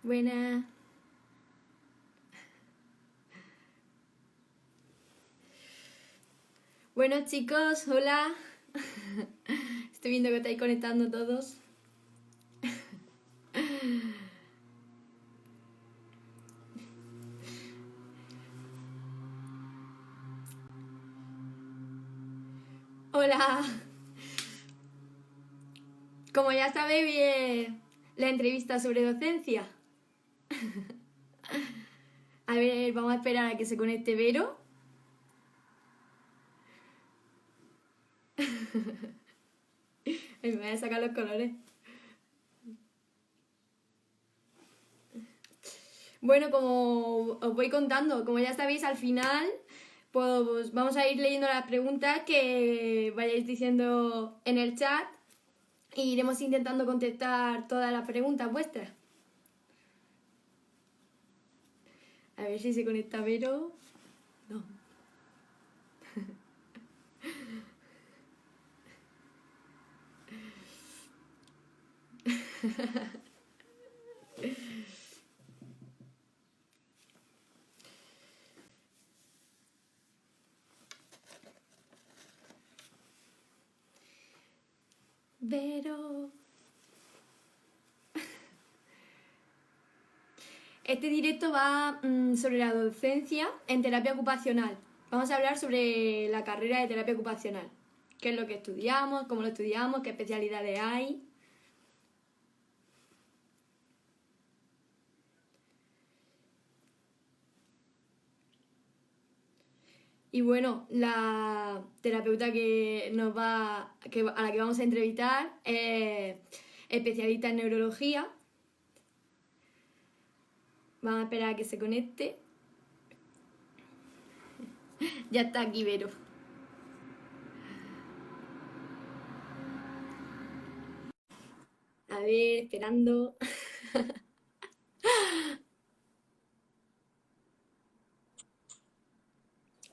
Buena. Bueno, chicos, hola. Estoy viendo que estáis conectando todos. Hola. Como ya sabéis, vi la entrevista sobre docencia. A ver, vamos a esperar a que se conecte Vero. Me voy a sacar los colores. Bueno, como os voy contando, como ya sabéis, al final pues vamos a ir leyendo las preguntas que vayáis diciendo en el chat e iremos intentando contestar todas las preguntas vuestras. A ver si se conecta Vero. No. Vero. Este directo va sobre la docencia en terapia ocupacional. Vamos a hablar sobre la carrera de terapia ocupacional. ¿Qué es lo que estudiamos? ¿Cómo lo estudiamos? ¿Qué especialidades hay? Y bueno, la terapeuta a la que vamos a entrevistar es especialista en neurología. Vamos a esperar a que se conecte. Ya está aquí, Vero. A ver, esperando.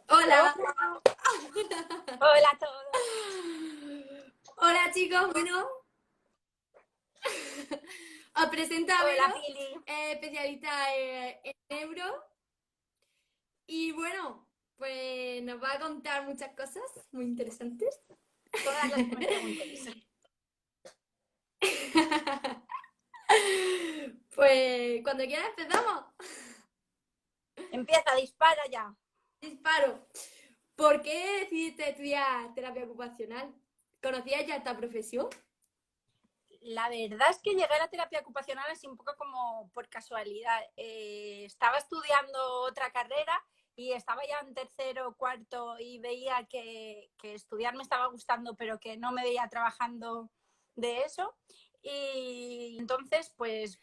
Hola. Hola a todos. Hola, chicos. Bueno, os presento a Vero, Hola, Pili. especialista en neuro. Y bueno, pues nos va a contar muchas cosas muy interesantes. Todas las que me preguntéis. Pues cuando quieras empezamos. Empieza, dispara ya. Disparo. ¿Por qué decidiste estudiar terapia ocupacional? ¿Conocías ya esta profesión? La verdad es que llegué a la terapia ocupacional así un poco como por casualidad. Estaba estudiando otra carrera y estaba ya en tercero o cuarto y veía que estudiar me estaba gustando, pero que no me veía trabajando de eso. Y entonces, pues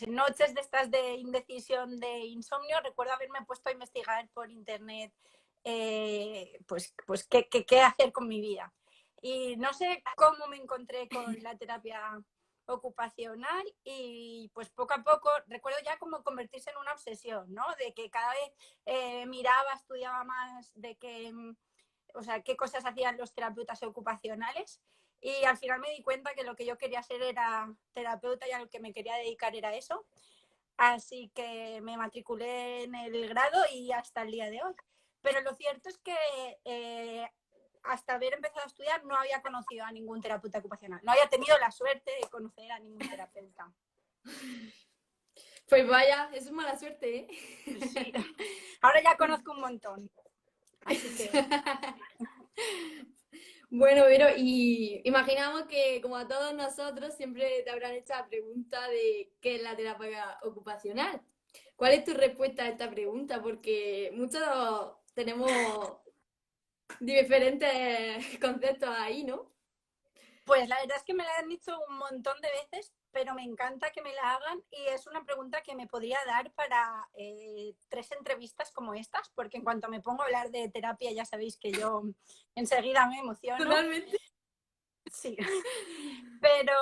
en noches de estas de indecisión, de insomnio, recuerdo haberme puesto a investigar por internet pues qué hacer con mi vida. Y no sé cómo me encontré con la terapia ocupacional y pues poco a poco recuerdo ya como convertirse en una obsesión, ¿no? De que cada vez miraba, estudiaba más de o sea, qué cosas hacían los terapeutas ocupacionales y al final me di cuenta que lo que yo quería ser era terapeuta y a lo que me quería dedicar era eso. Así que me matriculé en el grado y hasta el día de hoy. Pero lo cierto es que hasta haber empezado a estudiar no había conocido a ningún terapeuta ocupacional. No había tenido la suerte de conocer a ningún terapeuta. Pues vaya, eso es mala suerte, ¿eh? Sí. Ahora ya conozco un montón. Así que Bueno, pero y imaginamos que como a todos nosotros siempre te habrán hecho la pregunta de qué es la terapia ocupacional. ¿Cuál es tu respuesta a esta pregunta? Porque muchos tenemos diferentes conceptos ahí, ¿no? pues la verdad es que me la han dicho un montón de veces, pero me encanta que me la hagan y es una pregunta que me podría dar para 3 entrevistas como estas, porque en cuanto me pongo a hablar de terapia ya sabéis que yo enseguida me emociono. Totalmente. Sí. Pero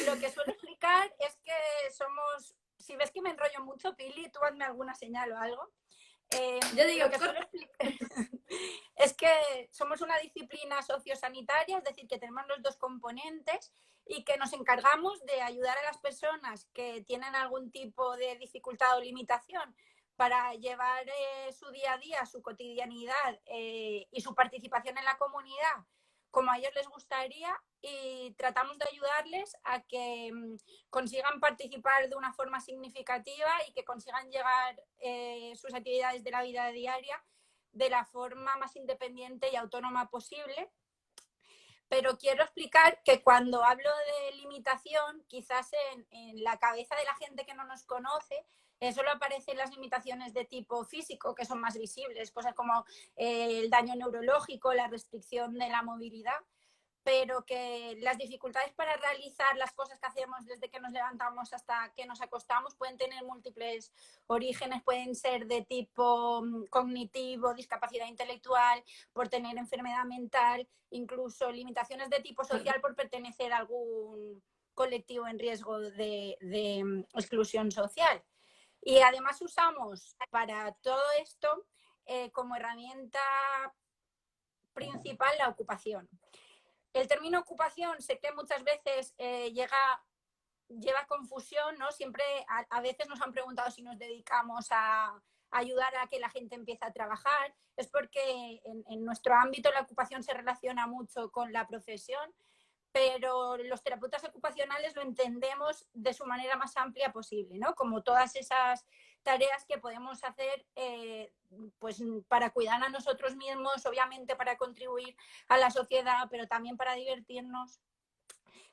lo que suelo explicar es que somos, si ves que me enrollo mucho, Pili, tú hazme alguna señal o algo. Yo digo, Lo que suelo explicar es que somos una disciplina sociosanitaria, es decir, que tenemos los dos componentes y que nos encargamos de ayudar a las personas que tienen algún tipo de dificultad o limitación para llevar su día a día, su cotidianidad y su participación en la comunidad como a ellos les gustaría, y tratamos de ayudarles a que consigan participar de una forma significativa y que consigan llegar sus actividades de la vida diaria de la forma más independiente y autónoma posible. Pero quiero explicar que cuando hablo de limitación, quizás en la cabeza de la gente que no nos conoce, solo aparecen las limitaciones de tipo físico, que son más visibles, cosas como el daño neurológico, la restricción de la movilidad, pero que las dificultades para realizar las cosas que hacemos desde que nos levantamos hasta que nos acostamos pueden tener múltiples orígenes, pueden ser de tipo cognitivo, discapacidad intelectual, por tener enfermedad mental, incluso limitaciones de tipo social por pertenecer a algún colectivo en riesgo de exclusión social. Y además usamos para todo esto como herramienta principal la ocupación. El término ocupación sé que muchas veces lleva confusión, ¿no? Siempre a veces nos han preguntado si nos dedicamos a ayudar a que la gente empiece a trabajar. Es porque en nuestro ámbito la ocupación se relaciona mucho con la profesión, pero los terapeutas ocupacionales lo entendemos de su manera más amplia posible, ¿no? Como todas esas tareas que podemos hacer pues para cuidar a nosotros mismos, obviamente para contribuir a la sociedad, pero también para divertirnos,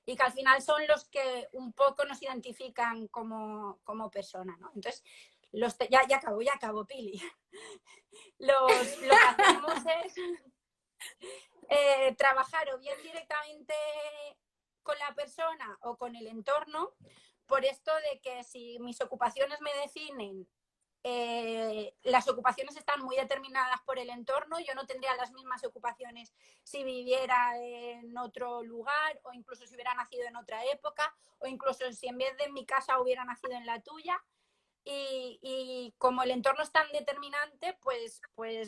y que al final son los que un poco nos identifican como persona, ¿no? Entonces, ya acabo, Pili. Lo que hacemos es trabajar o bien directamente con la persona o con el entorno, por esto de que si mis ocupaciones me definen, las ocupaciones están muy determinadas por el entorno. Yo no tendría las mismas ocupaciones si viviera en otro lugar, o incluso si hubiera nacido en otra época, o incluso si en vez de en mi casa hubiera nacido en la tuya. Y como el entorno es tan determinante, pues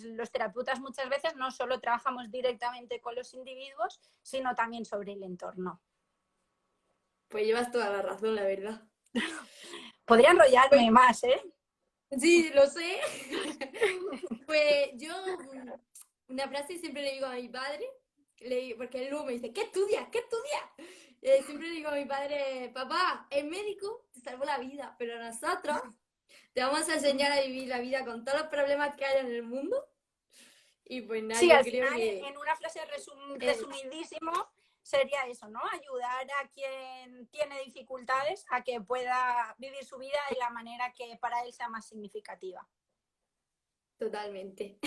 los terapeutas muchas veces no solo trabajamos directamente con los individuos, sino también sobre el entorno. Pues llevas toda la razón, la verdad. Podría enrollarme Pues, más, ¿eh? sí, lo sé. Pues yo, una frase siempre le digo a mi padre, porque él luego me dice, ¿qué estudias? ¿Qué estudias? Siempre le digo a mi padre, papá, el médico te salvó la vida, pero nosotros te vamos a enseñar a vivir la vida con todos los problemas que hay en el mundo. Y pues nada, Sí, yo al creo final, que en una frase resumidísimo, sería eso, ¿no? Ayudar a quien tiene dificultades a que pueda vivir su vida de la manera que para él sea más significativa. totalmente.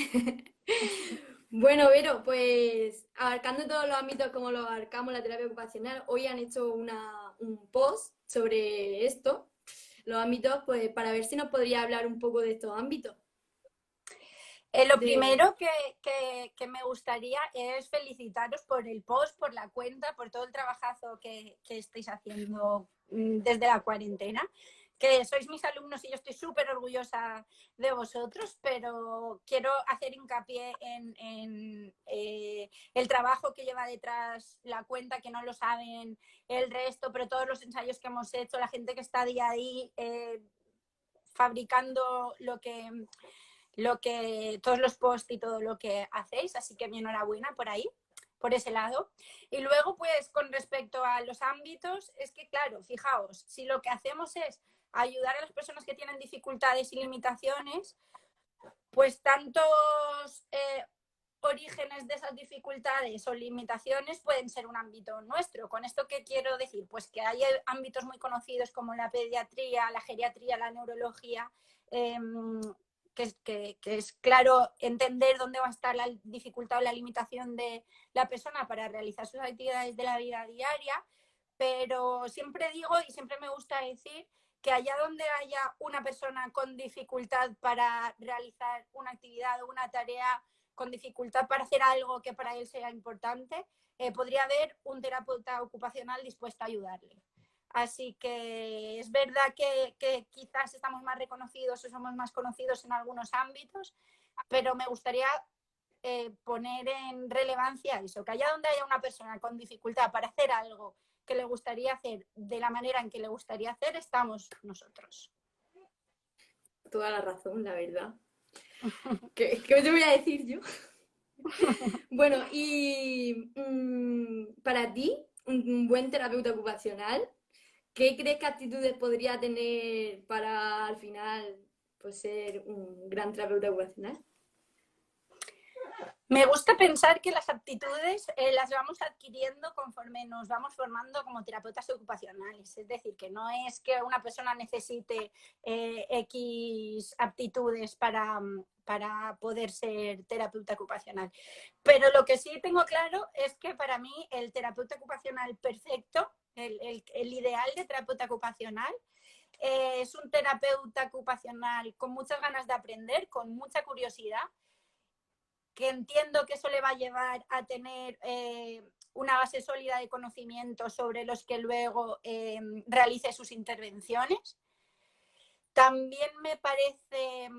Bueno, Vero, pues abarcando todos los ámbitos como lo abarcamos la terapia ocupacional, hoy han hecho un post sobre esto, los ámbitos, pues para ver si nos podría hablar un poco de estos ámbitos. Lo De... primero que me gustaría es felicitaros por el post, por la cuenta, por todo el trabajazo que estáis haciendo desde la cuarentena, que sois mis alumnos y yo estoy súper orgullosa de vosotros, pero quiero hacer hincapié en el trabajo que lleva detrás la cuenta, que no lo saben el resto, pero todos los ensayos que hemos hecho, la gente que está día ahí fabricando todos los posts y todo lo que hacéis, así que mi enhorabuena por ahí, por ese lado. Y luego, pues, con respecto a los ámbitos, es que, claro, fijaos, si lo que hacemos es ayudar a las personas que tienen dificultades y limitaciones, pues tantos orígenes de esas dificultades o limitaciones pueden ser un ámbito nuestro. ¿Con esto qué quiero decir? Pues que hay ámbitos muy conocidos como la pediatría, la geriatría, la neurología, que es claro entender dónde va a estar la dificultad o la limitación de la persona para realizar sus actividades de la vida diaria, pero siempre digo y siempre me gusta decir que allá donde haya una persona con dificultad para realizar una actividad o una tarea, con dificultad para hacer algo que para él sea importante, podría haber un terapeuta ocupacional dispuesto a ayudarle. Así que es verdad que quizás estamos más reconocidos o somos más conocidos en algunos ámbitos, pero me gustaría poner en relevancia eso, que allá donde haya una persona con dificultad para hacer algo que le gustaría hacer de la manera en que le gustaría hacer, estamos nosotros. Toda la razón, la verdad. ¿Qué te voy a decir yo? Bueno, y para ti, un buen terapeuta ocupacional, ¿qué crees que actitudes podría tener para al final pues, ser un gran terapeuta ocupacional? Me gusta pensar que las aptitudes las vamos adquiriendo conforme nos vamos formando como terapeutas ocupacionales. Es decir, que no es que una persona necesite X aptitudes para poder ser terapeuta ocupacional. Pero lo que sí tengo claro es que para mí el terapeuta ocupacional perfecto, el ideal de terapeuta ocupacional, es un terapeuta ocupacional con muchas ganas de aprender, con mucha curiosidad, que entiendo que eso le va a llevar a tener una base sólida de conocimiento sobre los que luego realice sus intervenciones. También me parece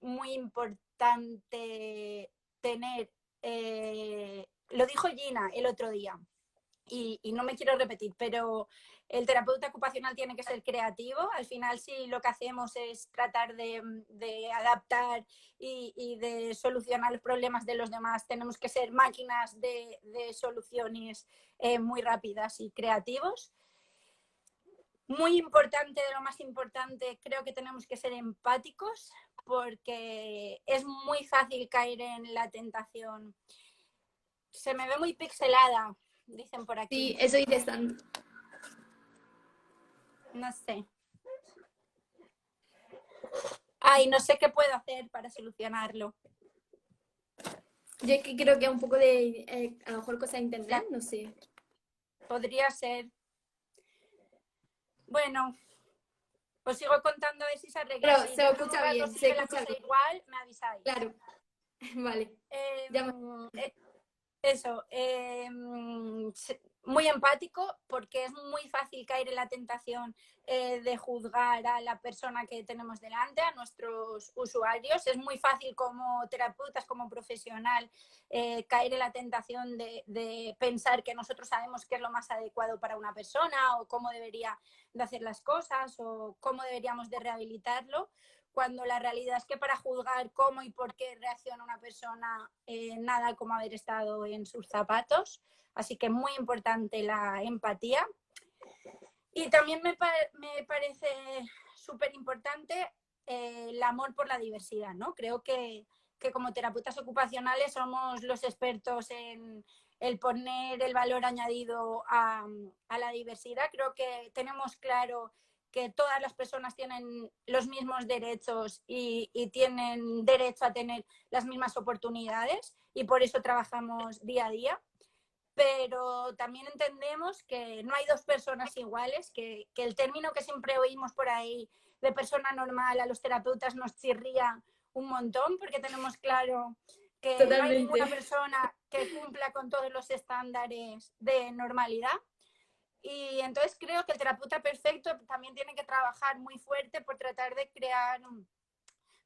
muy importante tener, lo dijo Gina el otro día, y no me quiero repetir, pero el terapeuta ocupacional tiene que ser creativo. Al final, si lo que hacemos es tratar de adaptar y de solucionar los problemas de los demás, tenemos que ser máquinas de soluciones muy rápidas y creativos. Muy importante, de lo más importante, creo que tenemos que ser empáticos, porque es muy fácil caer en la tentación. Se me ve muy pixelada, dicen por aquí. Sí, eso dice Sandra. No sé. Ay, no sé qué puedo hacer para solucionarlo. Yo es que creo que es un poco de, a lo mejor, cosa de internet, no sé. Podría ser. Bueno, os sigo contando a ver si se arregla. Pero Si se dentro de un escucha rato bien, se sigue la escucha cosa bien. igual, me avisáis. Claro, vale. Llama. Eso, muy empático, porque es muy fácil caer en la tentación de juzgar a la persona que tenemos delante, a nuestros usuarios. Es muy fácil como terapeutas, como profesional, caer en la tentación de pensar que nosotros sabemos qué es lo más adecuado para una persona, o cómo debería de hacer las cosas, o cómo deberíamos de rehabilitarlo, cuando la realidad es que para juzgar cómo y por qué reacciona una persona, nada como haber estado en sus zapatos. Así que muy importante la empatía. Y también me parece súper importante el amor por la diversidad, ¿no? Creo que como terapeutas ocupacionales somos los expertos en el poner el valor añadido a la diversidad. Creo que tenemos claro que todas las personas tienen los mismos derechos y tienen derecho a tener las mismas oportunidades, y por eso trabajamos día a día. Pero también entendemos que no hay dos personas iguales, que el término que siempre oímos por ahí de persona normal a los terapeutas nos chirría un montón, porque tenemos claro que no hay ninguna Totalmente. persona que cumpla con todos los estándares de normalidad. Y entonces creo que el terapeuta perfecto también tiene que trabajar muy fuerte por tratar de crear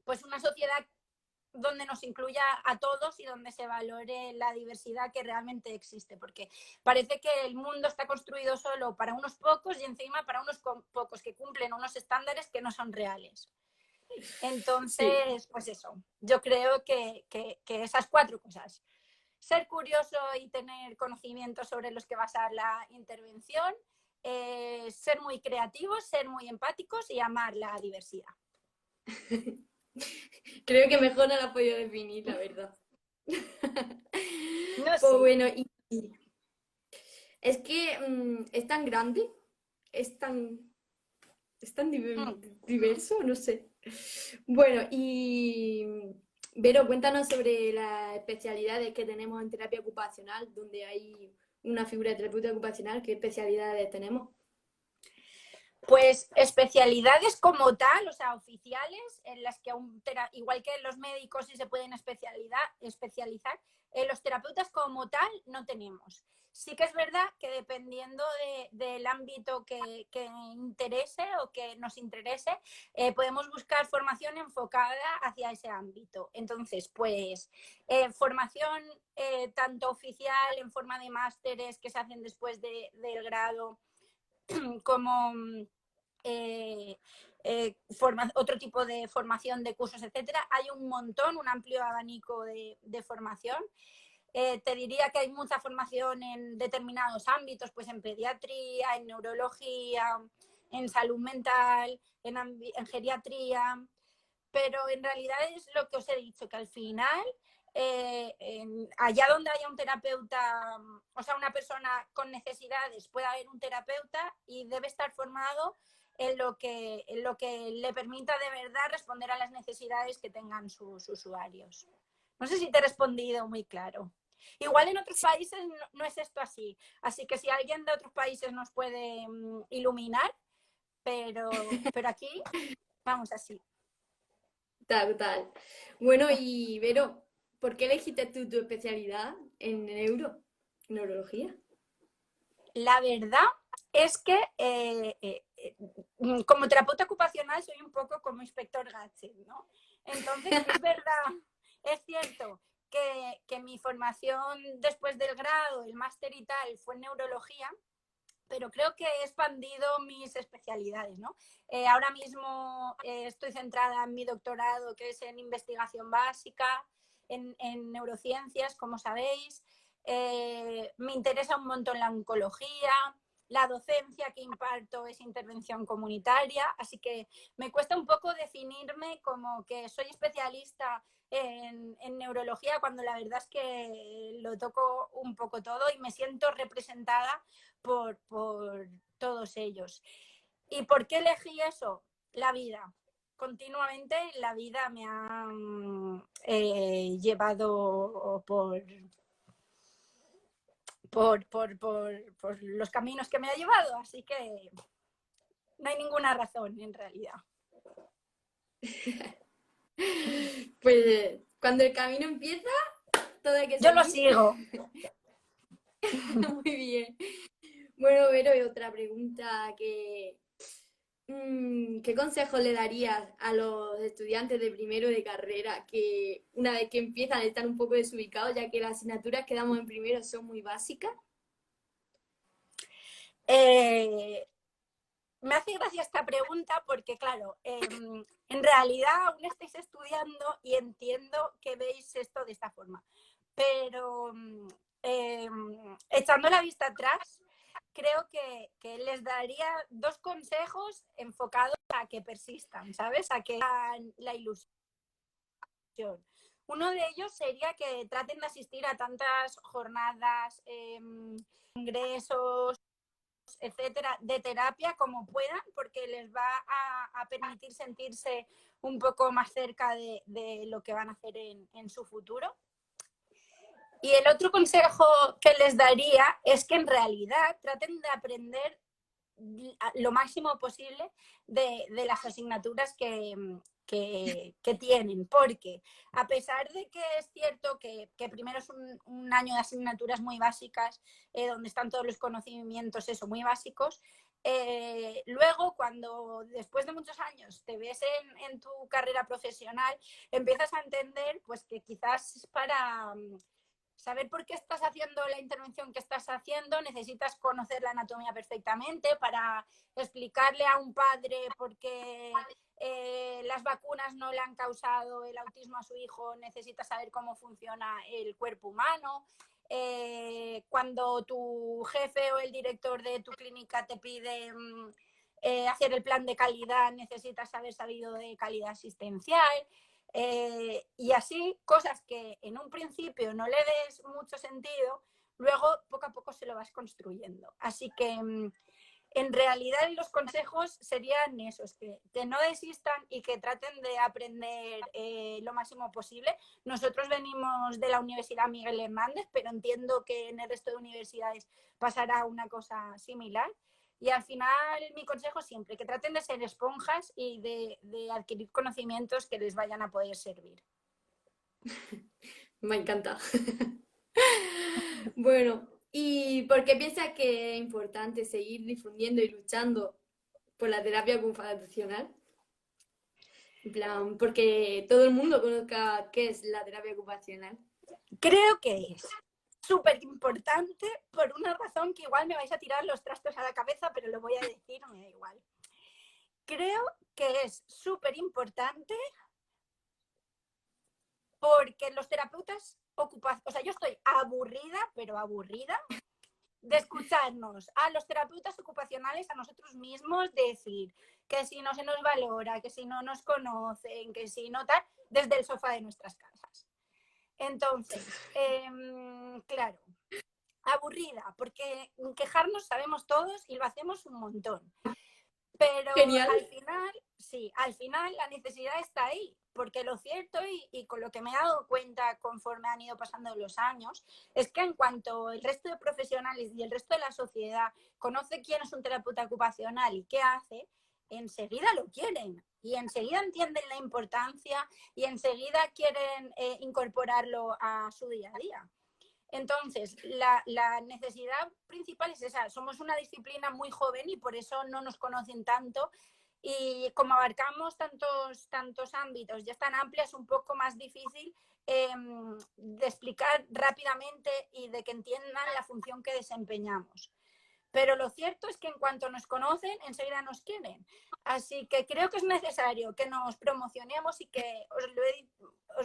pues una sociedad donde nos incluya a todos y donde se valore la diversidad que realmente existe, porque parece que el mundo está construido solo para unos pocos y encima para unos pocos que cumplen unos estándares que no son reales. Entonces, Sí. pues eso, yo creo que esas 4 cosas: ser curioso y tener conocimiento sobre los que basar la intervención, ser muy creativos, ser muy empáticos y amar la diversidad. Creo que mejor no la he podido definir, la verdad. No Pues sé. bueno, y es que es tan grande, es tan, es tan diverso, no sé. Bueno, y Vero, cuéntanos sobre las especialidades que tenemos en terapia ocupacional, donde hay una figura de terapeuta ocupacional, ¿qué especialidades tenemos? Pues especialidades como tal, o sea, oficiales, en las que igual que los médicos sí se pueden especializar, los terapeutas como tal no tenemos. Sí que es verdad que dependiendo del ámbito que interese o que nos interese, podemos buscar formación enfocada hacia ese ámbito. Entonces, pues formación tanto oficial en forma de másteres que se hacen después del grado, como eh, otro tipo de formación de cursos, etcétera. Hay un montón, un amplio abanico de formación. Te diría que hay mucha formación en determinados ámbitos, pues en pediatría, en neurología, en salud mental, en geriatría, pero en realidad es lo que os he dicho, que al final, allá donde haya un terapeuta, o sea, una persona con necesidades, puede haber un terapeuta y debe estar formado en lo que le permita de verdad responder a las necesidades que tengan sus usuarios. No sé si te he respondido muy claro. Igual en otros países no es esto así, así que si alguien de otros países nos puede iluminar, pero aquí vamos así. Total. Bueno, y Vero, ¿por qué elegiste tú tu especialidad en neurología? La verdad es que como terapeuta ocupacional soy un poco como inspector Gadget, ¿no? Entonces, es verdad, es cierto que mi formación después del grado, el máster y tal, fue en neurología, pero creo que he expandido mis especialidades, ¿no? Ahora mismo estoy centrada en mi doctorado, que es en investigación básica, en neurociencias, como sabéis. Me interesa un montón la oncología, la docencia que imparto es intervención comunitaria, así que me cuesta un poco definirme como que soy especialista en neurología cuando la verdad es que lo toco un poco todo y me siento representada por todos ellos. ¿Y por qué elegí eso? La vida. Continuamente la vida me ha llevado por los caminos que me ha llevado, así que no hay ninguna razón en realidad. Pues cuando el camino empieza, todo hay que Yo lo seguir. sigo. Muy bien. Bueno, Vero, y otra pregunta ¿qué consejo le darías a los estudiantes de primero de carrera que una vez que empiezan están un poco desubicados, ya que las asignaturas que damos en primero son muy básicas? Eh, Me hace gracia esta pregunta porque, claro, en realidad aún estáis estudiando y entiendo que veis esto de esta forma. Pero echando la vista atrás, creo que les daría dos consejos enfocados a que persistan, ¿sabes? A que la ilusión. Uno de ellos sería que traten de asistir a tantas jornadas, congresos, etcétera, de terapia como puedan, porque les va a permitir sentirse un poco más cerca de lo que van a hacer en su futuro. Y el otro consejo que les daría es que en realidad traten de aprender lo máximo posible de las asignaturas que tienen, porque a pesar de que es cierto que primero es un año de asignaturas muy básicas, donde están todos los conocimientos, eso, muy básicos, luego cuando después de muchos años te ves en tu carrera profesional, empiezas a entender pues que quizás para saber por qué estás haciendo la intervención que estás haciendo, necesitas conocer la anatomía perfectamente para explicarle a un padre por qué las vacunas no le han causado el autismo a su hijo, necesitas saber cómo funciona el cuerpo humano. Cuando tu jefe o el director de tu clínica te pide hacer el plan de calidad, necesitas haber sabido de calidad asistencial. Y así, cosas que en un principio no le des mucho sentido, luego poco a poco se lo vas construyendo. Así que en realidad los consejos serían esos, que no desistan y que traten de aprender lo máximo posible. Nosotros venimos de la Universidad Miguel Hernández, pero entiendo que en el resto de universidades pasará una cosa similar. Y al final mi consejo siempre, que traten de ser esponjas y de adquirir conocimientos que les vayan a poder servir. Me encanta. Bueno, ¿Y por qué piensas que es importante seguir difundiendo y luchando por la terapia ocupacional? En plan, porque todo el mundo conozca qué es la terapia ocupacional. Creo que es súper importante por una razón que igual me vais a tirar los trastos a la cabeza, pero lo voy a decir, me da igual. Creo que es súper importante porque los terapeutas ocupacionales, o sea, yo estoy aburrida, pero aburrida, de escucharnos a los terapeutas ocupacionales, a nosotros mismos, decir que si no se nos valora, que si no nos conocen, que si no tal, desde el sofá de nuestras casas. Entonces, claro, aburrida, porque quejarnos sabemos todos y lo hacemos un montón. Pero Genial. al final, sí, al final la necesidad está ahí, porque lo cierto y con lo que me he dado cuenta conforme han ido pasando los años, es que en cuanto el resto de profesionales y el resto de la sociedad conoce quién es un terapeuta ocupacional y qué hace, enseguida lo quieren y enseguida entienden la importancia y enseguida quieren incorporarlo a su día a día. Entonces, la necesidad principal es esa. Somos una disciplina muy joven y por eso no nos conocen tanto. Y como abarcamos tantos ámbitos, ya es tan amplia, es un poco más difícil de explicar rápidamente y de que entiendan la función que desempeñamos. Pero lo cierto es que en cuanto nos conocen, enseguida nos quieren. Así que creo que es necesario que nos promocionemos y que os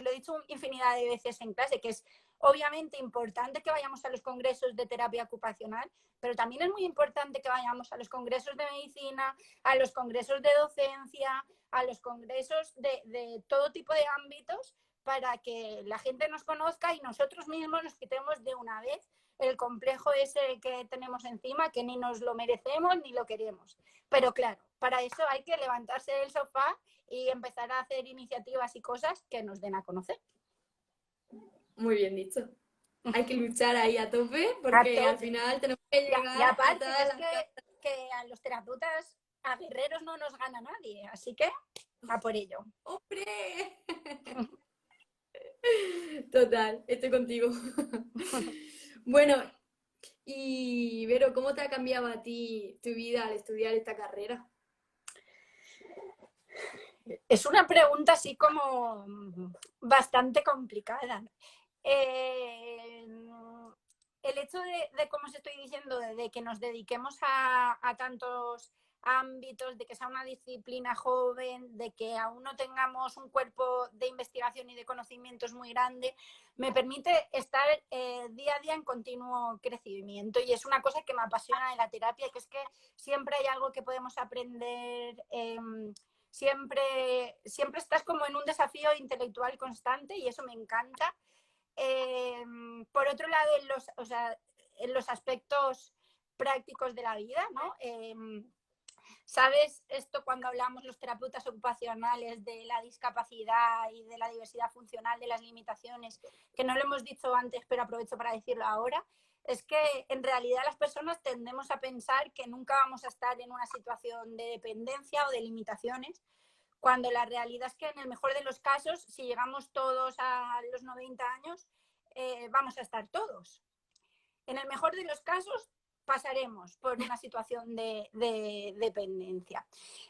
lo he dicho infinidad de veces en clase, que es obviamente importante que vayamos a los congresos de terapia ocupacional, pero también es muy importante que vayamos a los congresos de medicina, a los congresos de docencia, a los congresos de todo tipo de ámbitos para que la gente nos conozca y nosotros mismos nos quitemos de una vez el complejo ese que tenemos encima, que ni nos lo merecemos ni lo queremos. Pero claro, para eso hay que levantarse del sofá y empezar a hacer iniciativas y cosas que nos den a conocer. Muy bien dicho. Hay que luchar ahí a tope A porque al tope. final tenemos que Y llegar a aparte todas es las casas. que a los terapeutas, a guerreros no nos gana nadie, así que a por ello. ¡Hombre! Total, estoy contigo. Bueno, y Vero, ¿cómo te ha cambiado a ti tu vida al estudiar esta carrera? Es una pregunta así como bastante complicada. Eh, el hecho como os estoy diciendo, de que nos dediquemos a tantos ámbitos, de que sea una disciplina joven, de que aún no tengamos un cuerpo de investigación y de conocimientos muy grande, me permite estar día a día en continuo crecimiento y es una cosa que me apasiona de la terapia, que es que siempre hay algo que podemos aprender. Siempre estás como en un desafío intelectual constante y eso me encanta. Por otro lado, en los aspectos prácticos de la vida, ¿no? ¿Sabes esto cuando hablamos los terapeutas ocupacionales de la discapacidad y de la diversidad funcional, de las limitaciones, que no lo hemos dicho antes, pero aprovecho para decirlo ahora? Es que en realidad las personas tendemos a pensar que nunca vamos a estar en una situación de dependencia o de limitaciones, cuando la realidad es que en el mejor de los casos, si llegamos todos a los 90 años, vamos a estar todos. En el mejor de los casos, pasaremos por una situación de dependencia.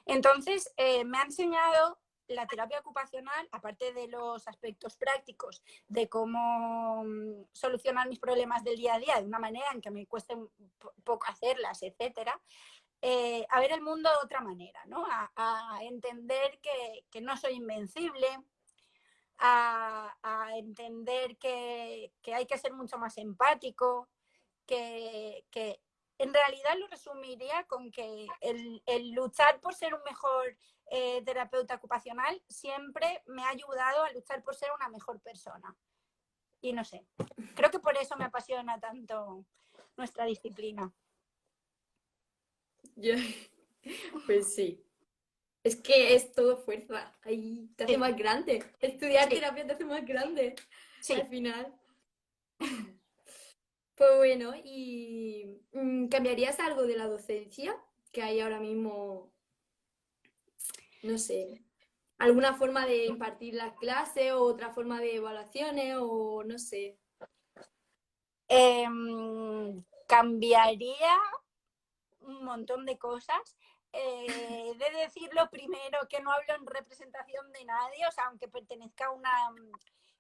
Entonces, me ha enseñado la terapia ocupacional, aparte de los aspectos prácticos, de cómo solucionar mis problemas del día a día de una manera en que me cueste poco hacerlas, etcétera, a ver el mundo de otra manera, ¿no? A entender que no soy invencible, a entender que hay que ser mucho más empático, que en realidad lo resumiría con que el luchar por ser un mejor terapeuta ocupacional siempre me ha ayudado a luchar por ser una mejor persona. Y no sé, creo que por eso me apasiona tanto nuestra disciplina. Yo- Pues sí. Es que es todo fuerza. Ahí te hace Sí, más grande. Estudiar sí, terapia te hace más grande al sí. final. Pues bueno, ¿y cambiarías algo de la docencia que hay ahora mismo? No sé, alguna forma de impartir las clases o otra forma de evaluaciones o no sé. Eh, cambiaría un montón de cosas. De decirlo primero que no hablo en representación de nadie, o sea, aunque pertenezca a una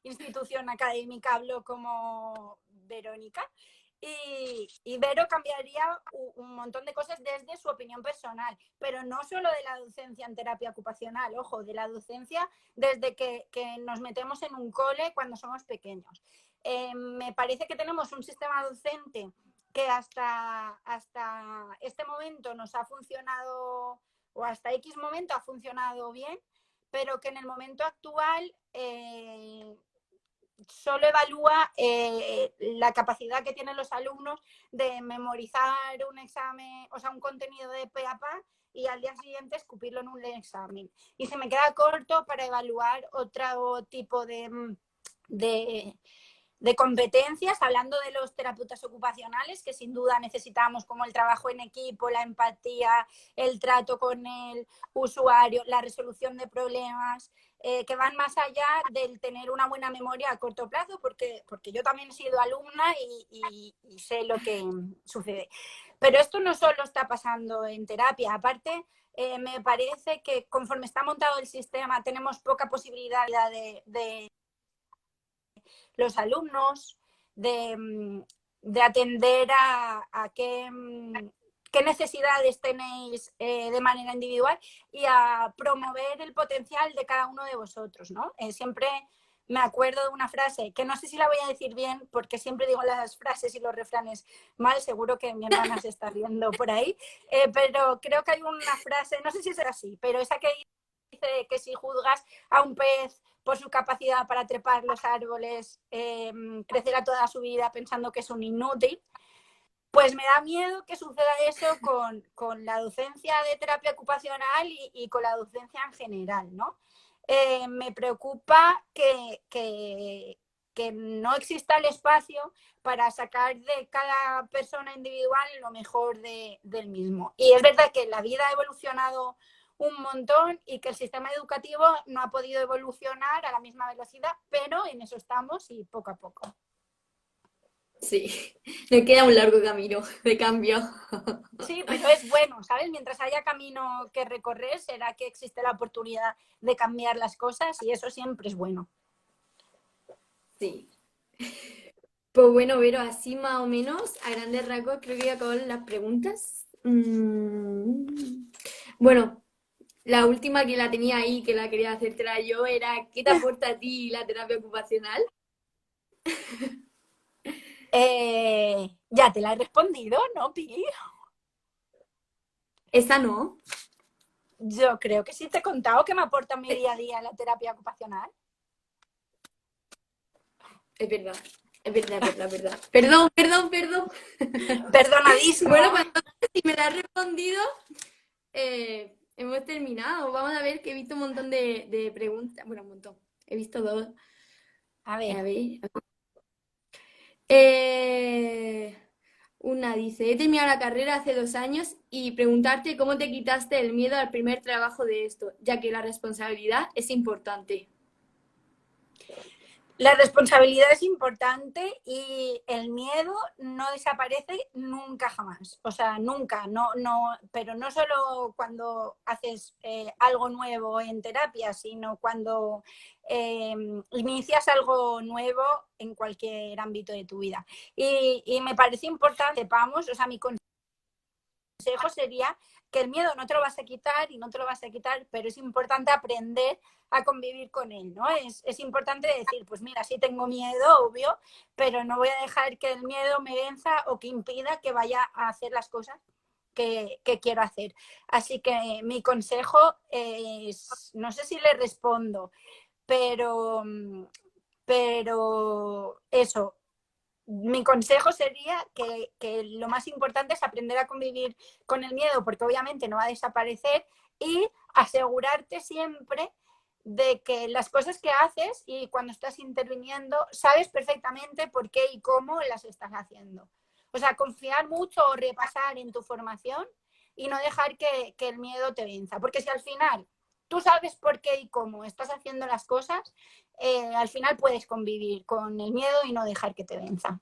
institución académica, hablo como Verónica. Y Vero cambiaría un montón de cosas desde su opinión personal, pero no solo de la docencia en terapia ocupacional, ojo, de la docencia desde que nos metemos en un cole cuando somos pequeños. Me parece que tenemos un sistema docente que hasta este momento nos ha funcionado, o hasta X momento ha funcionado bien, pero que en el momento actual solo evalúa la capacidad que tienen los alumnos de memorizar un examen, o sea, un contenido de pe a pa, y al día siguiente escupirlo en un examen. Y se me queda corto para evaluar otro tipo de competencias, hablando de los terapeutas ocupacionales, que sin duda necesitamos, como el trabajo en equipo, la empatía, el trato con el usuario, la resolución de problemas, que van más allá del tener una buena memoria a corto plazo, porque yo también he sido alumna y sé lo que sucede. Pero esto no solo está pasando en terapia, aparte me parece que conforme está montado el sistema tenemos poca posibilidad de los alumnos, de atender a qué necesidades tenéis de manera individual y a promover el potencial de cada uno de vosotros, ¿no? Siempre me acuerdo de una frase, que no sé si la voy a decir bien, porque siempre digo las frases y los refranes mal, seguro que mi hermana se está riendo por ahí, pero creo que hay una frase, no sé si será así, pero esa que dice que si juzgas a un pez por su capacidad para trepar los árboles, crecerá toda su vida pensando que es un inútil. Pues me da miedo que suceda eso con la docencia de terapia ocupacional y con la docencia en general, ¿no? Me preocupa que no exista el espacio para sacar de cada persona individual lo mejor del mismo. Y es verdad que la vida ha evolucionado un montón y que el sistema educativo no ha podido evolucionar a la misma velocidad, pero en eso estamos y poco a poco. Sí, me queda un largo camino de cambio. Sí, pero es bueno, ¿sabes? Mientras haya camino que recorrer, será que existe la oportunidad de cambiar las cosas y eso siempre es bueno. Sí. Pues bueno, Vero, así más o menos, a grandes rasgos, creo que ya acabaron las preguntas. Bueno, la última que la tenía ahí, que la quería hacértela yo, era ¿qué te aporta a ti la terapia ocupacional? Ya te la he respondido, ¿no, Pili? Esa no. Yo creo que sí te he contado que me aporta mi día a día la terapia ocupacional. Es verdad, es verdad, es verdad, es verdad. Perdón, perdón, perdón. Perdonadísimo. Bueno, pues entonces, si me la has respondido, hemos terminado. Vamos a ver que he visto un montón de preguntas. Bueno, un montón. He visto dos. A ver. A ver. Eh, una dice, he terminado la carrera hace 2 años y preguntarte cómo te quitaste el miedo al primer trabajo de esto, ya que la responsabilidad es importante. La responsabilidad es importante y el miedo no desaparece nunca jamás. O sea, nunca, pero no solo cuando haces algo nuevo en terapia, sino cuando inicias algo nuevo en cualquier ámbito de tu vida. Y me parece importante, sepamos, o sea, mi consejo sería que el miedo no te lo vas a quitar y no te lo vas a quitar, pero es importante aprender a convivir con él, ¿no? Es importante decir, pues mira, sí tengo miedo, obvio, pero no voy a dejar que el miedo me venza o que impida que vaya a hacer las cosas que quiero hacer. Así que mi consejo es, no sé si le respondo, pero, pero eso, mi consejo sería que lo más importante es aprender a convivir con el miedo, porque obviamente no va a desaparecer, y asegurarte siempre de que las cosas que haces y cuando estás interviniendo sabes perfectamente por qué y cómo las estás haciendo. O sea, confiar mucho o repasar en tu formación y no dejar que el miedo te venza, porque si al final tú sabes por qué y cómo estás haciendo las cosas, al final puedes convivir con el miedo y no dejar que te venza.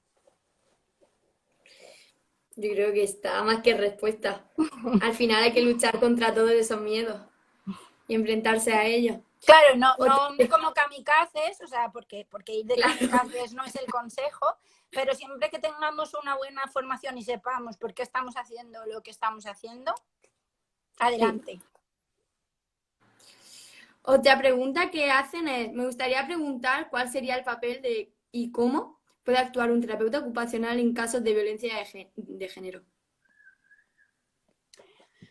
Yo creo que está más que respuesta. Al final hay que luchar contra todos esos miedos y enfrentarse a ellos. Claro, no, Otra no como kamikazes, o sea, porque ir de claro. kamikazes no es el consejo, pero siempre que tengamos una buena formación y sepamos por qué estamos haciendo lo que estamos haciendo, Sí. adelante. Otra pregunta que hacen es, me gustaría preguntar cuál sería el papel de y cómo puede actuar un terapeuta ocupacional en casos de violencia de género.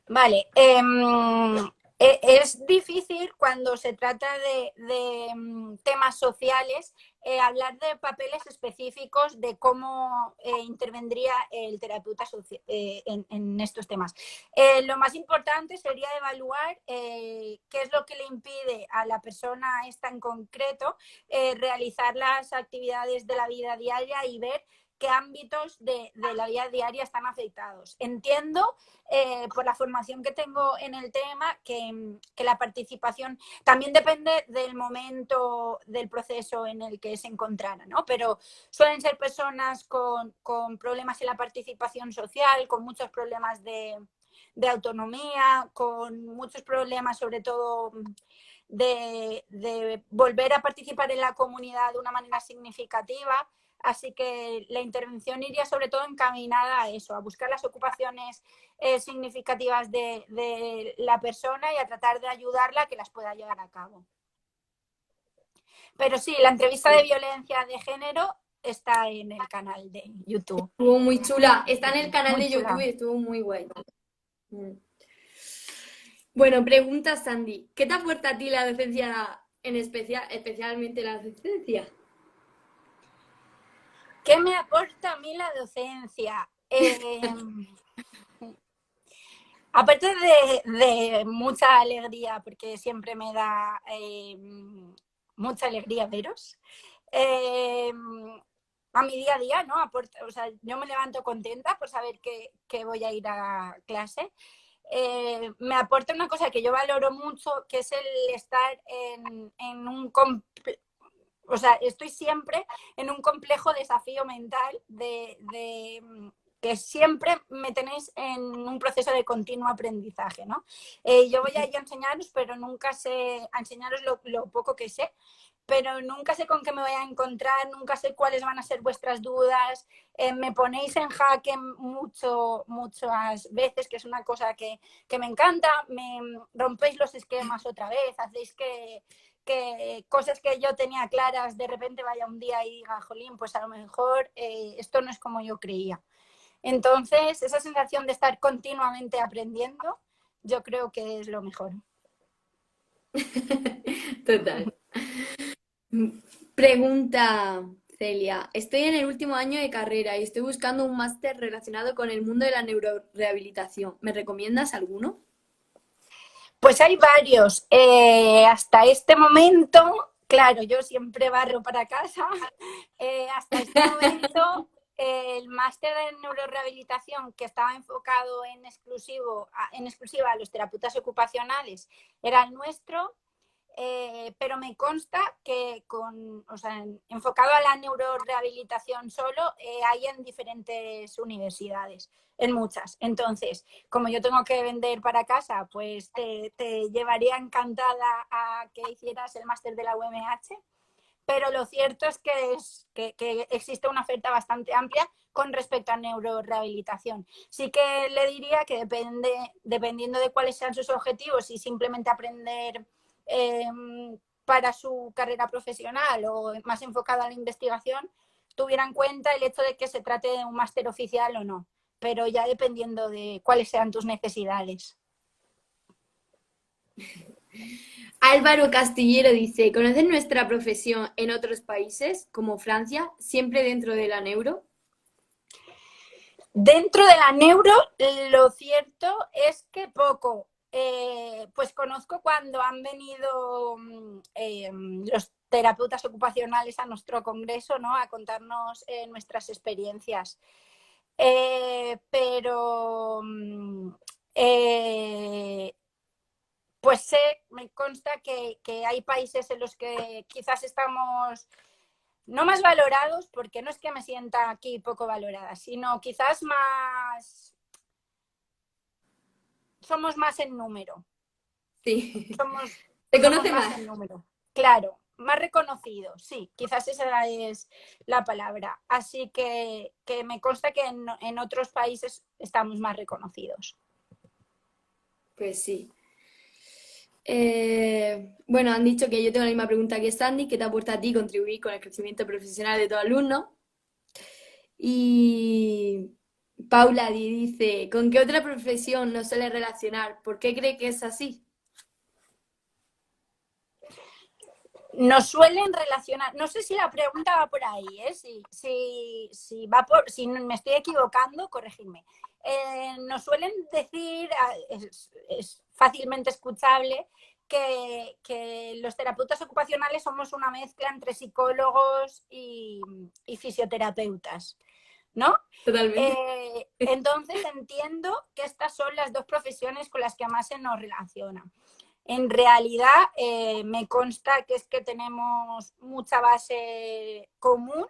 Vale, es difícil cuando se trata de temas sociales hablar de papeles específicos de cómo intervendría el terapeuta en estos temas. Lo más importante sería evaluar qué es lo que le impide a la persona esta en concreto realizar las actividades de la vida diaria y ver qué ámbitos de la vida diaria están afectados. Entiendo por la formación que tengo en el tema, que la participación también depende del momento del proceso en el que se encontrara, ¿no? Pero suelen ser personas con problemas en la participación social, con muchos problemas de autonomía, con muchos problemas sobre todo de volver a participar en la comunidad de una manera significativa. Así que la intervención iría sobre todo encaminada a eso, a buscar las ocupaciones significativas de la persona y a tratar de ayudarla a que las pueda llevar a cabo. Pero sí, la entrevista de Sí. violencia de género está en el canal de YouTube. Estuvo muy chula. Está en el canal Muy de YouTube chula. y estuvo muy guay. Mm. Bueno, pregunta Sandy. ¿Qué te aporta a ti la docencia en especial, especialmente la docencia? ¿Qué me aporta a mí la docencia? Aparte de mucha alegría, porque siempre me da mucha alegría veros, eh, a mi día a día, ¿no? Aporta, o sea, yo me levanto contenta por saber que voy a ir a clase. Me aporta una cosa que yo valoro mucho, que es el estar en un... O sea, estoy siempre en un complejo desafío mental que siempre me tenéis en un proceso de continuo aprendizaje, ¿no? Yo voy a ir a enseñaros, pero nunca sé, a enseñaros lo poco que sé, pero nunca sé con qué me voy a encontrar, nunca sé cuáles van a ser vuestras dudas, me ponéis en jaque muchas veces, que es una cosa que me encanta, me rompéis los esquemas otra vez, hacéis que cosas que yo tenía claras de repente vaya un día y diga, jolín, pues a lo mejor esto no es como yo creía. Entonces, esa sensación de estar continuamente aprendiendo, yo creo que es lo mejor. Total. Pregunta Celia. Estoy en el último año de carrera y estoy buscando un máster relacionado con el mundo de la neurorehabilitación. ¿Me recomiendas alguno? Pues hay varios. Hasta este momento, claro, yo siempre barro para casa. Hasta este momento, el máster en neurorehabilitación que estaba enfocado en exclusiva a los terapeutas ocupacionales era el nuestro. Pero me consta que enfocado a la neurorehabilitación solo, hay en diferentes universidades, en muchas. Entonces, como yo tengo que vender para casa, pues te llevaría encantada a que hicieras el máster de la UMH, pero lo cierto es que existe una oferta bastante amplia con respecto a neurorehabilitación. Sí que le diría que dependiendo de cuáles sean sus objetivos y simplemente aprender eh, para su carrera profesional o más enfocada a la investigación, tuviera en cuenta el hecho de que se trate de un máster oficial o no, pero ya dependiendo de cuáles sean tus necesidades. Álvaro Castillero dice, ¿conocen nuestra profesión en otros países como Francia, siempre dentro de la neuro? Dentro de la neuro, lo cierto es que poco. Pues conozco cuando han venido los terapeutas ocupacionales a nuestro congreso, ¿no? A contarnos nuestras experiencias. Pero pues me consta que hay países en los que quizás estamos no más valorados, porque no es que me sienta aquí poco valorada, sino quizás más somos más en número. Sí. Somos, ¿Te somos conoce más más? en número. Claro, más reconocidos, sí, quizás esa es la palabra. Así que me consta que en otros países estamos más reconocidos. Pues sí. Bueno, han dicho que yo tengo la misma pregunta que Sandy, ¿qué te aporta a ti contribuir con el crecimiento profesional de tu alumno? Y Paula dice, ¿con qué otra profesión nos suele relacionar? ¿Por qué cree que es así? Nos suelen relacionar, no sé si la pregunta va por ahí, ¿eh? Si va por, si me estoy equivocando, corregidme. Nos suelen decir, es fácilmente escuchable, que los terapeutas ocupacionales somos una mezcla entre psicólogos y fisioterapeutas, ¿no? Totalmente. Entonces entiendo que estas son las dos profesiones con las que más se nos relaciona. En realidad me consta que es que tenemos mucha base común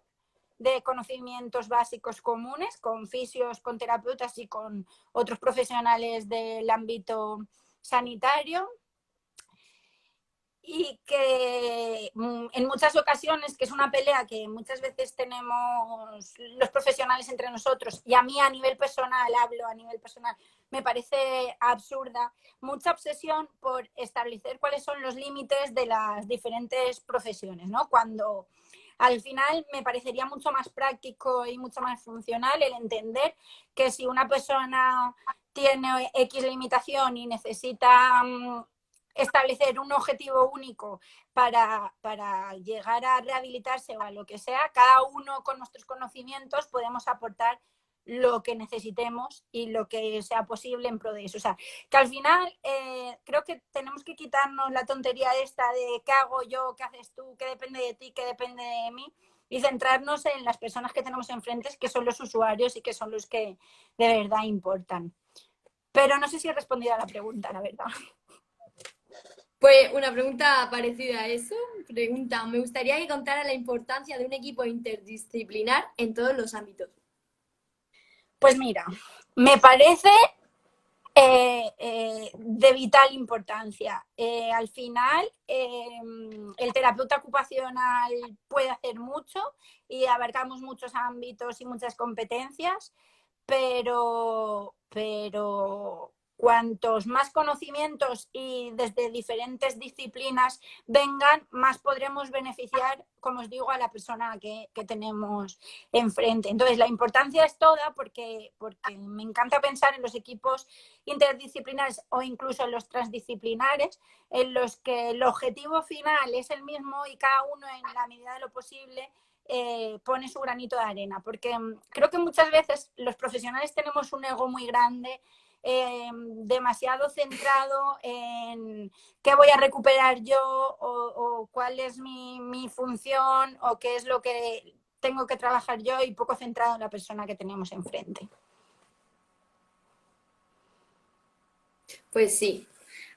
de conocimientos básicos comunes con fisios, con terapeutas y con otros profesionales del ámbito sanitario, y que en muchas ocasiones, que es una pelea que muchas veces tenemos los profesionales entre nosotros, y a mí a nivel personal, hablo a nivel personal, me parece absurda, mucha obsesión por establecer cuáles son los límites de las diferentes profesiones, ¿no? Cuando al final me parecería mucho más práctico y mucho más funcional el entender que si una persona tiene X limitación y necesita establecer un objetivo único para llegar a rehabilitarse o a lo que sea, cada uno con nuestros conocimientos podemos aportar lo que necesitemos y lo que sea posible en pro de eso. O sea, que al final creo que tenemos que quitarnos la tontería esta de qué hago yo, qué haces tú, qué depende de ti, qué depende de mí, y centrarnos en las personas que tenemos enfrente, que son los usuarios y que son los que de verdad importan. Pero no sé si he respondido a la pregunta, la verdad. Pues una pregunta parecida a eso. Pregunta, me gustaría que contara la importancia de un equipo interdisciplinar en todos los ámbitos. Pues mira, me parece de vital importancia. Al final, el terapeuta ocupacional puede hacer mucho y abarcamos muchos ámbitos y muchas competencias, pero cuantos más conocimientos y desde diferentes disciplinas vengan, más podremos beneficiar, como os digo, a la persona que tenemos enfrente. Entonces, la importancia es toda porque me encanta pensar en los equipos interdisciplinares o incluso en los transdisciplinares, en los que el objetivo final es el mismo y cada uno, en la medida de lo posible, pone su granito de arena, porque creo que muchas veces los profesionales tenemos un ego muy grande, demasiado centrado en qué voy a recuperar yo o cuál es mi función o qué es lo que tengo que trabajar yo, y poco centrado en la persona que tenemos enfrente. Pues sí,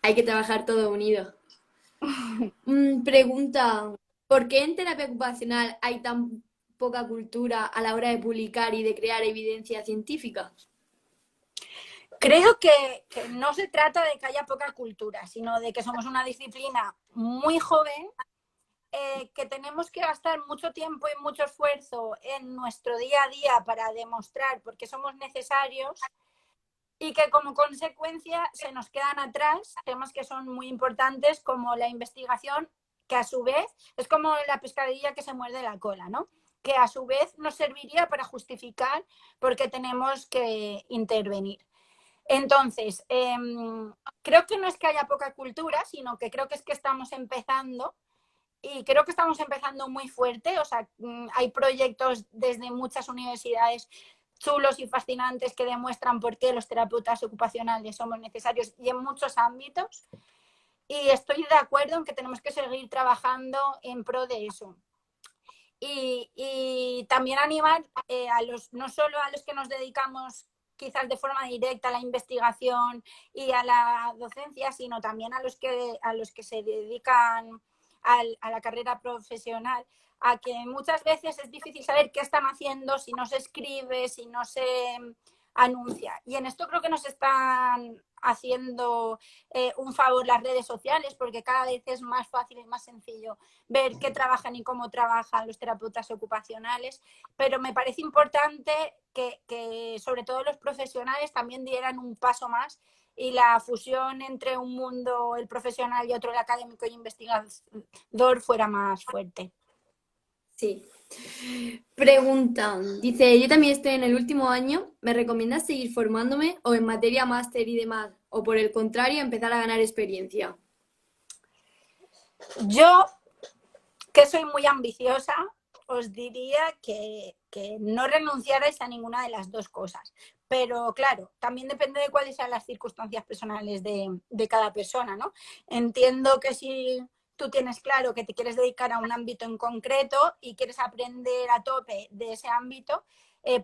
hay que trabajar todo unido. Pregunta, ¿por qué en terapia ocupacional hay tan poca cultura a la hora de publicar y de crear evidencia científica? Creo que no se trata de que haya poca cultura, sino de que somos una disciplina muy joven, que tenemos que gastar mucho tiempo y mucho esfuerzo en nuestro día a día para demostrar por qué somos necesarios, y que como consecuencia se nos quedan atrás temas que son muy importantes como la investigación, que a su vez es como la pescadilla que se muerde la cola, ¿no? Que a su vez nos serviría para justificar por qué tenemos que intervenir. Entonces, creo que no es que haya poca cultura, sino que creo que es que estamos empezando, y creo que estamos empezando muy fuerte. O sea, hay proyectos desde muchas universidades chulos y fascinantes que demuestran por qué los terapeutas ocupacionales somos necesarios y en muchos ámbitos. Y estoy de acuerdo en que tenemos que seguir trabajando en pro de eso. Y también animar no solo a los que nos dedicamos quizás de forma directa a la investigación y a la docencia, sino también a los que se dedican a la carrera profesional, a que muchas veces es difícil saber qué están haciendo si no se escribe, si no se anuncia. Y en esto creo que nos están haciendo un favor las redes sociales, porque cada vez es más fácil y más sencillo ver qué trabajan y cómo trabajan los terapeutas ocupacionales, pero me parece importante que sobre todo los profesionales también dieran un paso más y la fusión entre un mundo, el profesional, y otro, el académico y investigador, fuera más fuerte. Sí. Preguntan, dice, yo también estoy en el último año, ¿me recomiendas seguir formándome o en materia máster y demás? O por el contrario, empezar a ganar experiencia. Yo, que soy muy ambiciosa, os diría que no renunciarais a ninguna de las dos cosas. Pero claro, también depende de cuáles sean las circunstancias personales de cada persona, ¿no? Entiendo que si tú tienes claro que te quieres dedicar a un ámbito en concreto y quieres aprender a tope de ese ámbito,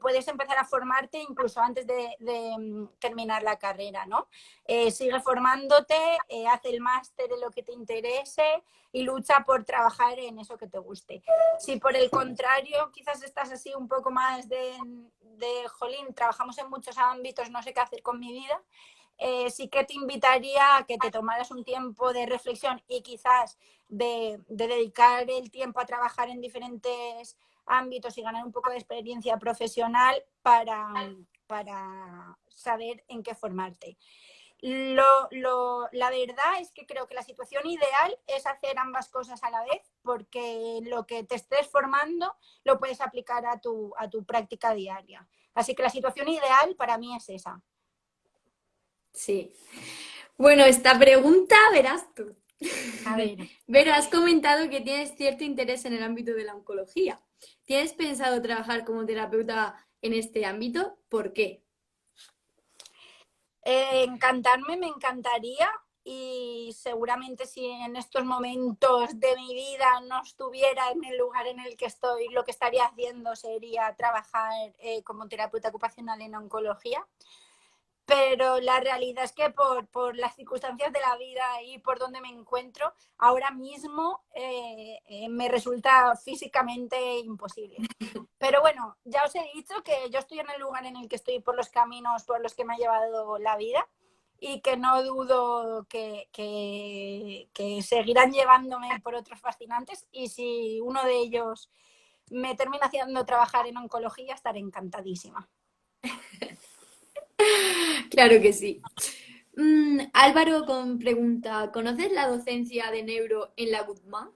puedes empezar a formarte incluso antes de terminar la carrera, ¿no? Sigue formándote, haz el máster en lo que te interese y lucha por trabajar en eso que te guste. Si por el contrario quizás estás así un poco más de jolín, trabajamos en muchos ámbitos, no sé qué hacer con mi vida, sí que te invitaría a que te tomaras un tiempo de reflexión y quizás de dedicar el tiempo a trabajar en diferentes ámbitos y ganar un poco de experiencia profesional para saber en qué formarte. La verdad es que creo que la situación ideal es hacer ambas cosas a la vez, porque lo que te estés formando lo puedes aplicar a tu práctica diaria. Así que la situación ideal para mí es esa. Sí. Bueno, esta pregunta verás tú. A ver. Pero has comentado que tienes cierto interés en el ámbito de la oncología. ¿Tienes pensado trabajar como terapeuta en este ámbito? ¿Por qué? Encantarme, me encantaría, y seguramente si en estos momentos de mi vida no estuviera en el lugar en el que estoy, lo que estaría haciendo sería trabajar como terapeuta ocupacional en oncología. Pero la realidad es que por las circunstancias de la vida y por donde me encuentro, ahora mismo me resulta físicamente imposible. Pero bueno, ya os he dicho que yo estoy en el lugar en el que estoy por los caminos por los que me ha llevado la vida y que no dudo que seguirán llevándome por otros fascinantes, y si uno de ellos me termina haciendo trabajar en oncología, estaré encantadísima. Claro que sí. Álvaro pregunta, ¿conoces la docencia de neuro en la Guzmán?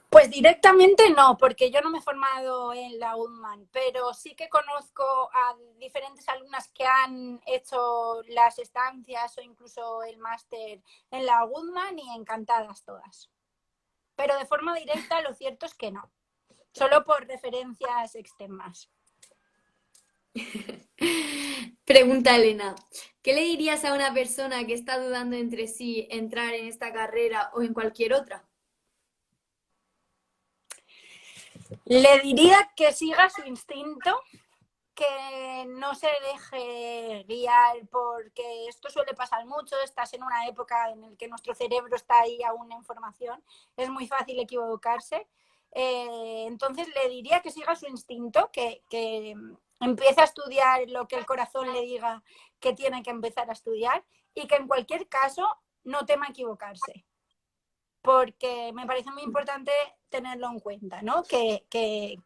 Pues directamente no, porque yo no me he formado en la UNMAN, pero sí que conozco a diferentes alumnas que han hecho las estancias o incluso el máster en la UNMAN, y encantadas todas. Pero de forma directa lo cierto es que no, solo por referencias externas. Pregunta Elena, ¿qué le dirías a una persona que está dudando entre sí entrar en esta carrera o en cualquier otra? Le diría que siga su instinto, que no se deje guiar, porque esto suele pasar mucho. Estás en una época en la que nuestro cerebro está ahí aún en formación, es muy fácil equivocarse. Entonces le diría que siga su instinto, que empiece a estudiar lo que el corazón le diga que tiene que empezar a estudiar, y que en cualquier caso no tema equivocarse, porque me parece muy importante tenerlo en cuenta, ¿no? Que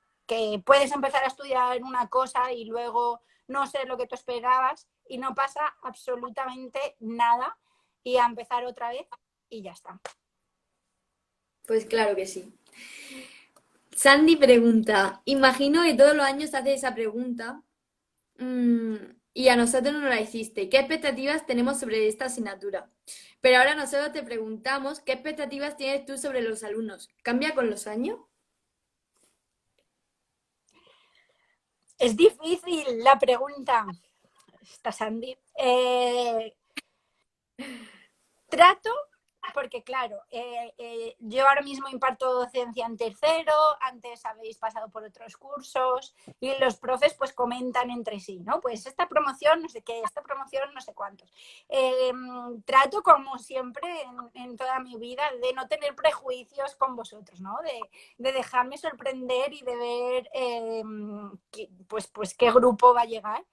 puedes empezar a estudiar una cosa y luego no ser lo que tú esperabas y no pasa absolutamente nada, y a empezar otra vez y ya está. Pues claro que sí. Sandy pregunta, imagino que todos los años te haces esa pregunta, mm, y a nosotros no la hiciste. ¿Qué expectativas tenemos sobre esta asignatura? Pero ahora nosotros te preguntamos, ¿qué expectativas tienes tú sobre los alumnos? ¿Cambia con los años? Es difícil la pregunta, está Sandy. Trato porque claro, yo ahora mismo imparto docencia en tercero, antes habéis pasado por otros cursos y los profes pues comentan entre sí, ¿no? Pues esta promoción no sé qué, esta promoción no sé cuántos. Trato como siempre en toda mi vida de no tener prejuicios con vosotros, ¿no? De dejarme sorprender y de ver pues qué grupo va a llegar.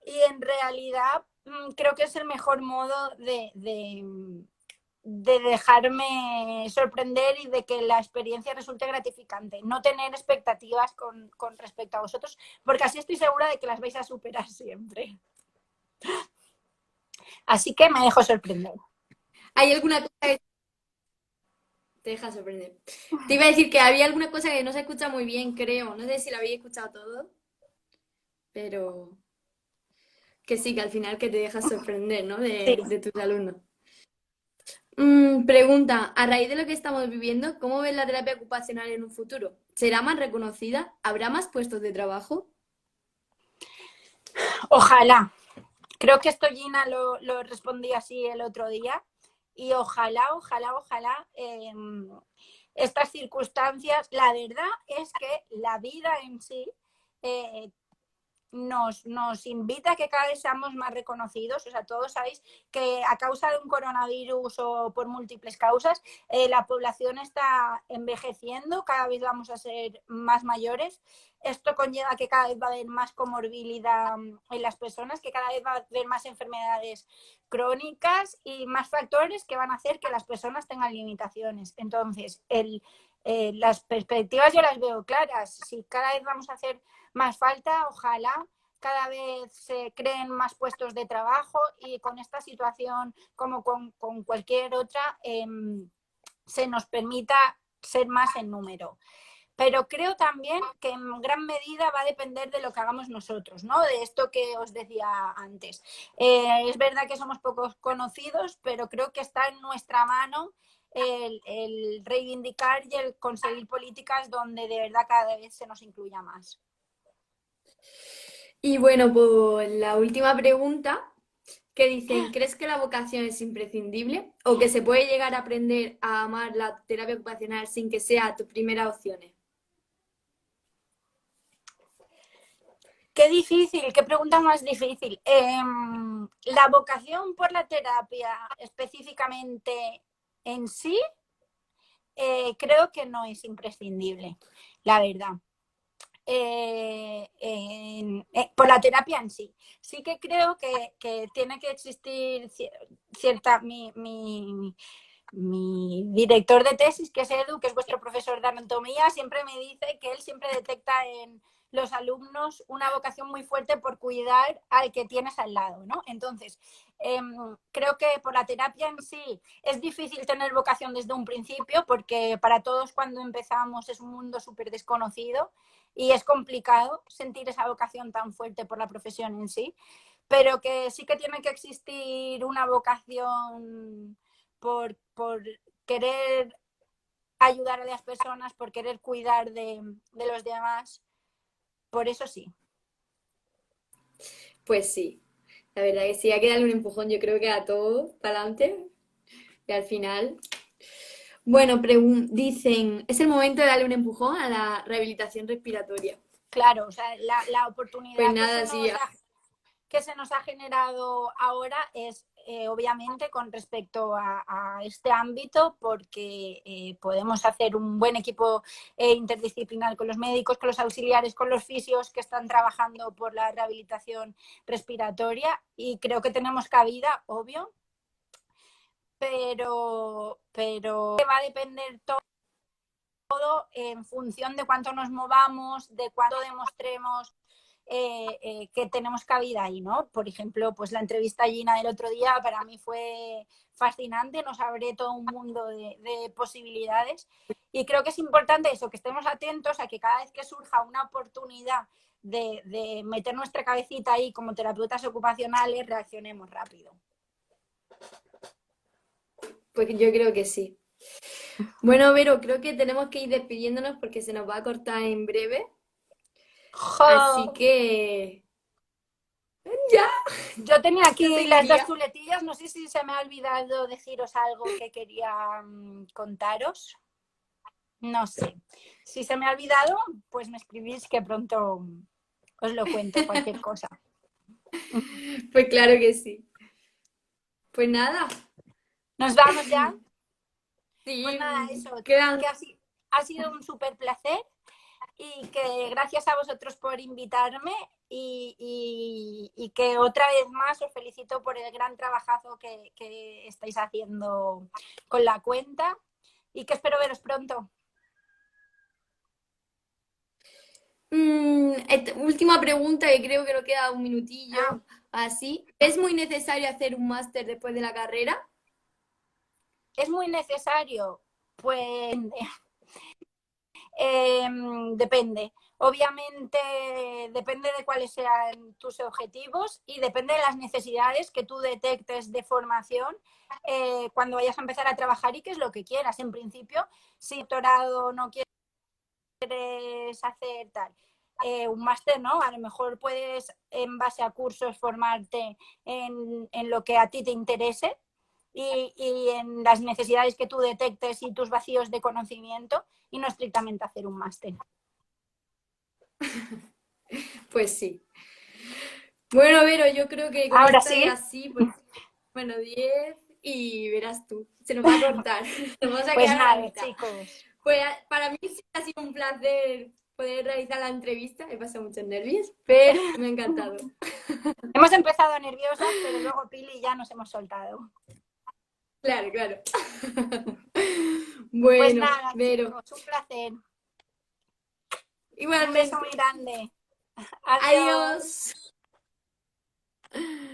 Y en realidad creo que es el mejor modo de dejarme sorprender y de que la experiencia resulte gratificante. No tener expectativas con respecto a vosotros, porque así estoy segura de que las vais a superar siempre. Así que me dejo sorprender. ¿Hay alguna cosa que te deja sorprender? Te iba a decir que había alguna cosa que no se escucha muy bien, creo. No sé si lo habéis escuchado todo, pero que sí, que al final que te dejas sorprender, ¿no? Sí. De tus alumnos. Pregunta, a raíz de lo que estamos viviendo, ¿cómo ves la terapia ocupacional en un futuro? ¿Será más reconocida? ¿Habrá más puestos de trabajo? Ojalá. Creo que esto Gina lo respondí así el otro día. Y ojalá estas circunstancias, la verdad es que la vida en sí eh, nos invita a que cada vez seamos más reconocidos. O sea, todos sabéis que a causa de un coronavirus o por múltiples causas, la población está envejeciendo, cada vez vamos a ser más mayores. Esto conlleva que cada vez va a haber más comorbilidad en las personas, que cada vez va a haber más enfermedades crónicas y más factores que van a hacer que las personas tengan limitaciones. Entonces, las perspectivas yo las veo claras. Si cada vez vamos a hacer más falta, ojalá cada vez se creen más puestos de trabajo y con esta situación, como con cualquier otra, se nos permita ser más en número. Pero creo también que en gran medida va a depender de lo que hagamos nosotros, ¿no? De esto que os decía antes. Es verdad que somos pocos conocidos, pero creo que está en nuestra mano el reivindicar y el conseguir políticas donde de verdad cada vez se nos incluya más. Y bueno, pues la última pregunta que dicen, ¿crees que la vocación es imprescindible o que se puede llegar a aprender a amar la terapia ocupacional sin que sea tu primera opción? Qué difícil, qué pregunta más difícil. La vocación por la terapia específicamente en sí, creo que no es imprescindible, la verdad. Por la terapia en sí. Sí que creo que tiene que existir cierta... Mi director de tesis, que es Edu, que es vuestro profesor de anatomía, siempre me dice que él siempre detecta en los alumnos una vocación muy fuerte por cuidar al que tienes al lado, ¿no? Entonces, creo que por la terapia en sí es difícil tener vocación desde un principio porque para todos cuando empezamos es un mundo súper desconocido y es complicado sentir esa vocación tan fuerte por la profesión en sí, pero que sí que tiene que existir una vocación por querer ayudar a las personas, por querer cuidar de los demás. Por eso sí. Pues sí, la verdad que sí, hay que darle un empujón, yo creo que a todo para adelante y al final. Bueno, dicen, es el momento de darle un empujón a la rehabilitación respiratoria. Claro, o sea, la Pues oportunidad nada, sí, que se nos ha generado ahora es obviamente con respecto a este ámbito porque podemos hacer un buen equipo interdisciplinar con los médicos, con los auxiliares, con los fisios que están trabajando por la rehabilitación respiratoria y creo que tenemos cabida, obvio, pero va a depender todo en función de cuánto nos movamos, de cuánto demostremos que tenemos cabida ahí, ¿no? Por ejemplo, pues la entrevista a Gina del otro día para mí fue fascinante, nos abre todo un mundo de posibilidades y creo que es importante eso, que estemos atentos a que cada vez que surja una oportunidad de meter nuestra cabecita ahí como terapeutas ocupacionales, reaccionemos rápido. pues yo creo que sí. Bueno, Vero, creo que tenemos que ir despidiéndonos porque se nos va a cortar en breve. Así ¡Jo! que Ya. Yo tenía aquí Yo las dos seguiría. chuletillas, no sé si se me ha olvidado deciros algo que quería contaros. No sé. Si se me ha olvidado, pues me escribís que pronto os lo cuento, cualquier cosa. Pues claro que sí. Pues nada. ¿Nos vamos ya? Pues Sí, nada, eso, quedan. que ha sido un súper placer y que gracias a vosotros por invitarme y que otra vez más os felicito por el gran trabajazo que estáis haciendo con la cuenta y que espero veros pronto. Última pregunta, que creo que nos queda un Ah, minutillo, así. ¿Es muy necesario hacer un máster después de la carrera? ¿es muy necesario? Pues Eh, depende. Obviamente depende de cuáles sean tus objetivos y depende de las necesidades que tú detectes de formación cuando vayas a empezar a trabajar y qué es lo que quieras. En principio, si doctorado no quieres hacer tal, un máster, ¿no? A lo mejor puedes, en base a cursos, formarte en lo que a ti te interese y en las necesidades que tú detectes y tus vacíos de conocimiento y no estrictamente hacer un máster. Pues sí. Bueno, Vero, yo creo que con Ahora esta sí, es así, pues, bueno, 10 y verás tú, se nos va a cortar, nos vamos a pues quedar a la nada, mitad. chicos. Pues para mí sí ha sido un placer poder realizar la entrevista, he pasado muchos nervios, pero me ha encantado. Hemos empezado nerviosas, pero luego Pili ya nos hemos soltado. Claro, claro. Pues Bueno, nada, Vero, chicos, un placer. Un beso igualmente. muy grande. Adiós. Adiós.